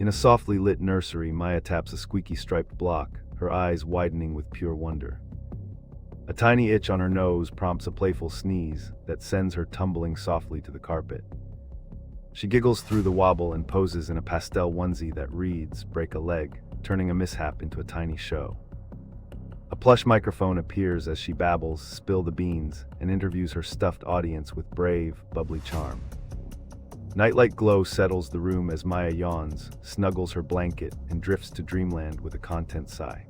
In a softly lit nursery, Maya taps a squeaky striped block, her eyes widening with pure wonder. A tiny itch on her nose prompts a playful sneeze that sends her tumbling softly to the carpet. She giggles through the wobble and poses in a pastel onesie that reads, "Break a leg," turning a mishap into a tiny show. A plush microphone appears as she babbles, "Spill the beans," and interviews her stuffed audience with brave, bubbly charm. Nightlight glow settles the room as Maya yawns, snuggles her blanket, and drifts to dreamland with a content sigh.